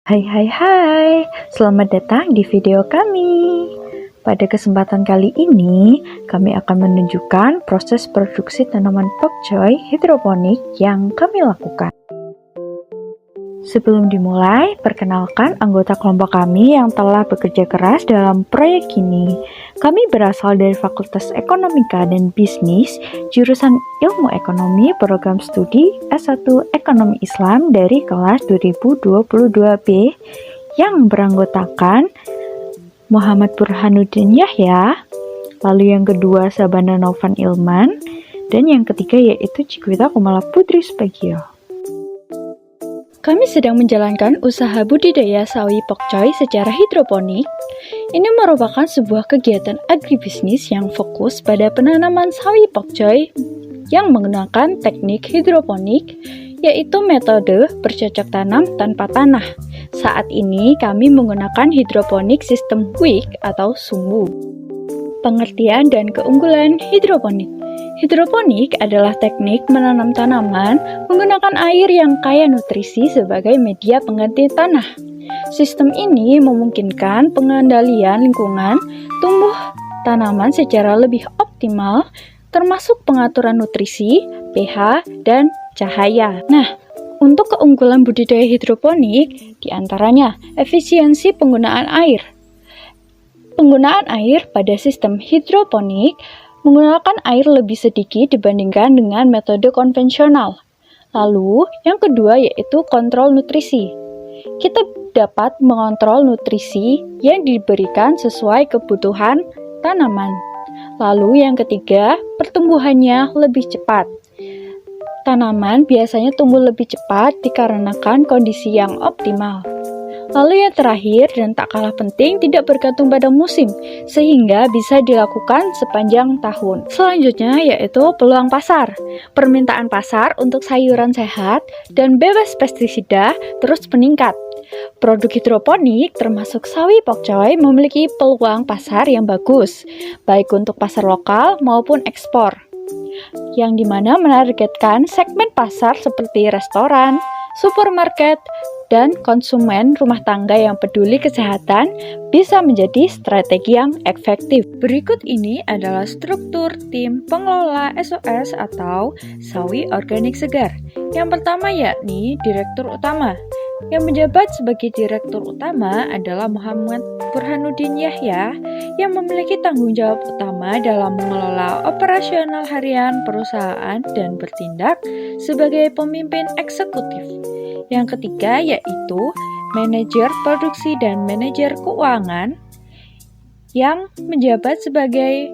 Hai, selamat datang di video kami. Pada kesempatan kali ini, kami akan menunjukkan proses produksi tanaman pokcoy hidroponik yang kami lakukan. Sebelum dimulai, perkenalkan anggota kelompok kami yang telah bekerja keras dalam proyek ini. Kami berasal dari Fakultas Ekonomika dan Bisnis, jurusan Ilmu Ekonomi, program studi S1 Ekonomi Islam dari kelas 2022B yang beranggotakan Muhammad Burhanuddin Yahya, lalu yang kedua Sabana Novan Ilman, dan yang ketiga yaitu Cikwita Kumala Putri Subagio. Kami sedang menjalankan usaha budidaya sawi pokcoy secara hidroponik. Ini merupakan sebuah kegiatan agribisnis yang fokus pada penanaman sawi pokcoy yang menggunakan teknik hidroponik, yaitu metode bercocok tanam tanpa tanah. Saat ini kami menggunakan hidroponik sistem WIC atau sumbu. Pengertian dan keunggulan hidroponik. Hidroponik adalah teknik menanam tanaman menggunakan air yang kaya nutrisi sebagai media pengganti tanah. Sistem ini memungkinkan pengendalian lingkungan tumbuh tanaman secara lebih optimal, termasuk pengaturan nutrisi, pH, dan cahaya. Nah, untuk keunggulan budidaya hidroponik, diantaranya efisiensi penggunaan air. Penggunaan air pada sistem hidroponik menggunakan air lebih sedikit dibandingkan dengan metode konvensional. Lalu, yang kedua yaitu kontrol nutrisi. Kita dapat mengontrol nutrisi yang diberikan sesuai kebutuhan tanaman. Lalu, yang ketiga, pertumbuhannya lebih cepat. Tanaman biasanya tumbuh lebih cepat dikarenakan kondisi yang optimal. Lalu yang terakhir dan tak kalah penting, tidak bergantung pada musim, sehingga bisa dilakukan sepanjang tahun. Selanjutnya yaitu peluang pasar. Permintaan pasar untuk sayuran sehat dan bebas pestisida terus meningkat. Produk hidroponik termasuk sawi pokcoy memiliki peluang pasar yang bagus, baik untuk pasar lokal maupun ekspor, yang dimana menargetkan segmen pasar seperti restoran, supermarket, dan konsumen rumah tangga yang peduli kesehatan bisa menjadi strategi yang efektif. Berikut ini adalah struktur tim pengelola SOS atau Sawi Organik Segar. Yang pertama yakni Direktur Utama. Yang menjabat sebagai Direktur Utama adalah Muhammad Burhanuddin Yahya yang memiliki tanggung jawab utama dalam mengelola operasional harian perusahaan dan bertindak sebagai pemimpin eksekutif. Yang ketiga yaitu manajer produksi dan manajer keuangan yang menjabat sebagai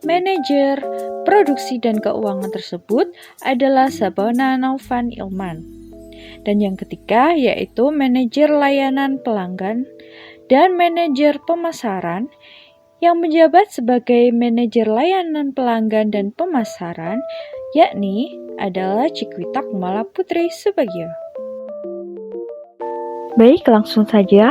manajer produksi dan keuangan tersebut adalah Sabana Novan Ilman. Dan yang ketiga yaitu manajer layanan pelanggan dan manajer pemasaran yang menjabat sebagai manajer layanan pelanggan dan pemasaran yakni adalah Cikwita Kumala Putri Subagio. Baik, langsung saja.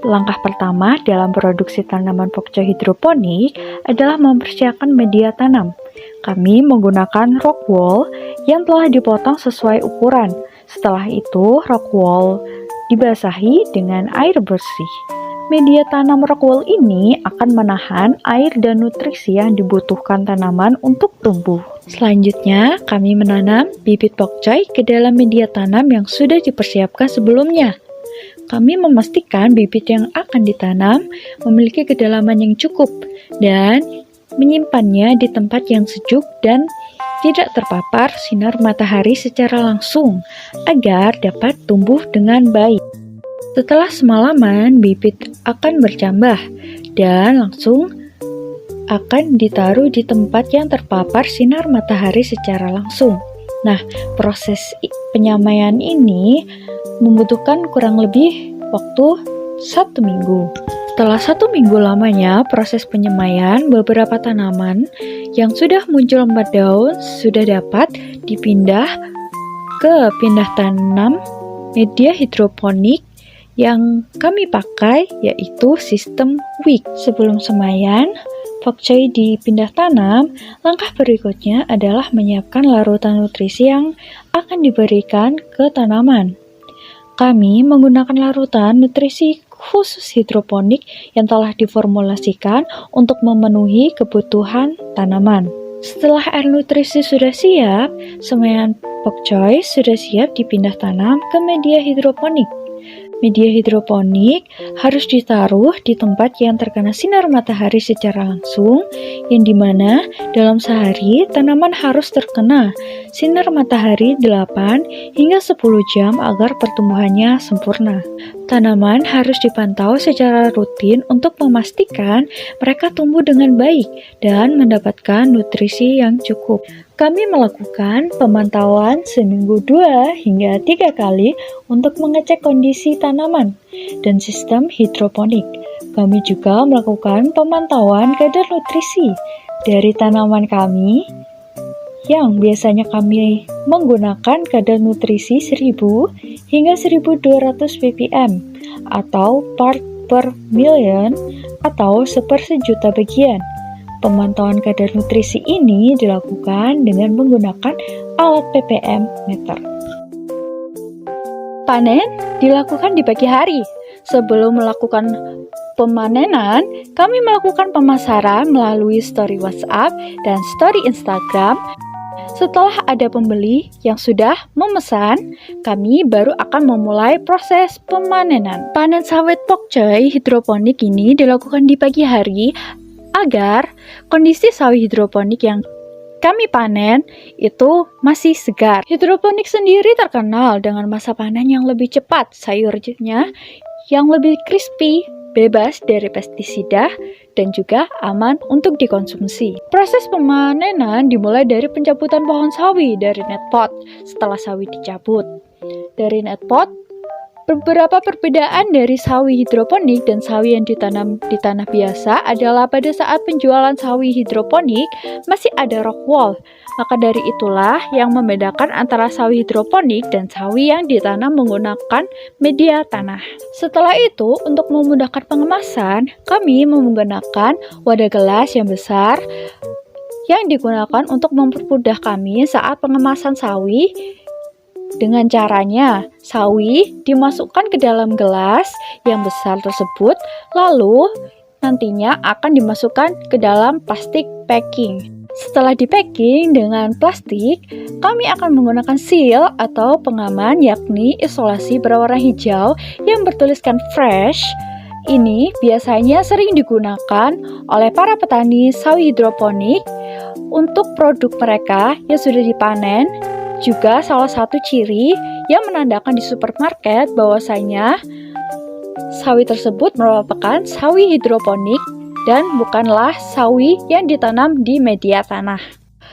Langkah pertama dalam produksi tanaman pokcoy hidroponik adalah mempersiapkan media tanam. Kami menggunakan rock wool yang telah dipotong sesuai ukuran. Setelah itu, rock wool dibasahi dengan air bersih. Media tanam rock wool ini akan menahan air dan nutrisi yang dibutuhkan tanaman untuk tumbuh. Selanjutnya, kami menanam bibit pokcoy ke dalam media tanam yang sudah dipersiapkan sebelumnya. Kami memastikan bibit yang akan ditanam memiliki kedalaman yang cukup dan menyimpannya di tempat yang sejuk dan tidak terpapar sinar matahari secara langsung agar dapat tumbuh dengan baik. Setelah semalaman, bibit akan bercambah dan langsung akan ditaruh di tempat yang terpapar sinar matahari secara langsung. Nah, proses penyamaian ini membutuhkan kurang lebih waktu 1 minggu. Setelah 1 minggu lamanya proses penyemaian, beberapa tanaman yang sudah muncul 4 daun sudah dapat dipindah ke pindah tanam media hidroponik yang kami pakai yaitu sistem WIC. Sebelum semaian pokcoy dipindah tanam, langkah berikutnya adalah menyiapkan larutan nutrisi yang akan diberikan ke tanaman. Kami menggunakan larutan nutrisi khusus hidroponik yang telah diformulasikan untuk memenuhi kebutuhan tanaman. Setelah air nutrisi sudah siap, semaian pokcoy sudah siap dipindah tanam ke media hidroponik. Media hidroponik harus ditaruh di tempat yang terkena sinar matahari secara langsung, yang dimana dalam sehari tanaman harus terkena sinar matahari 8 hingga 10 jam agar pertumbuhannya sempurna. Tanaman harus dipantau secara rutin untuk memastikan mereka tumbuh dengan baik dan mendapatkan nutrisi yang cukup. Kami melakukan pemantauan seminggu 2 hingga 3 kali untuk mengecek kondisi tanaman dan sistem hidroponik. Kami juga melakukan pemantauan kadar nutrisi dari tanaman kami yang biasanya kami menggunakan kadar nutrisi 1000 hingga 1200 ppm atau part per million atau sepersejuta bagian. Pemantauan kadar nutrisi ini dilakukan dengan menggunakan alat ppm meter. Panen dilakukan di pagi hari. Sebelum melakukan pemanenan, kami melakukan pemasaran melalui story WhatsApp dan story Instagram. Setelah ada pembeli yang sudah memesan, kami baru akan memulai proses pemanenan. Panen sawit pokcoy hidroponik ini dilakukan di pagi hari agar kondisi sawit hidroponik yang kami panen itu masih segar. Hidroponik sendiri terkenal dengan masa panen yang lebih cepat, sayurnya yang lebih crispy, bebas dari pestisida, dan juga aman untuk dikonsumsi. Proses pemanenan dimulai dari pencabutan pohon sawi dari net pot. Setelah sawi dicabut dari net pot, beberapa perbedaan dari sawi hidroponik dan sawi yang ditanam di tanah biasa adalah pada saat penjualan sawi hidroponik masih ada rock wall. Maka dari itulah yang membedakan antara sawi hidroponik dan sawi yang ditanam menggunakan media tanah. Setelah itu, untuk memudahkan pengemasan, kami menggunakan wadah gelas yang besar yang digunakan untuk mempermudah kami saat pengemasan sawi. Dengan caranya, sawi dimasukkan ke dalam gelas yang besar tersebut, lalu nantinya akan dimasukkan ke dalam plastik packing. Setelah di-packing dengan plastik, kami akan menggunakan seal atau pengaman, yakni isolasi berwarna hijau yang bertuliskan fresh. Ini biasanya sering digunakan oleh para petani sawi hidroponik untuk produk mereka yang sudah dipanen. Juga salah satu ciri yang menandakan di supermarket bahwasanya sawi tersebut merupakan sawi hidroponik dan bukanlah sawi yang ditanam di media tanah.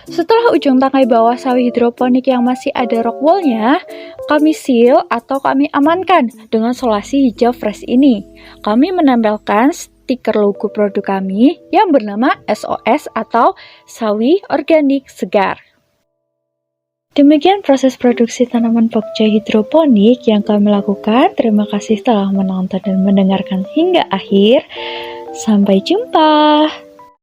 Setelah ujung tangkai bawah sawi hidroponik yang masih ada rock wall-nya, kami seal atau kami amankan dengan solasi hijau fresh ini. Kami menempelkan stiker logo produk kami yang bernama SOS atau sawi organik segar. Demikian proses produksi tanaman pokcoy hidroponik yang kami lakukan. Terima kasih telah menonton dan mendengarkan hingga akhir. Sampai jumpa.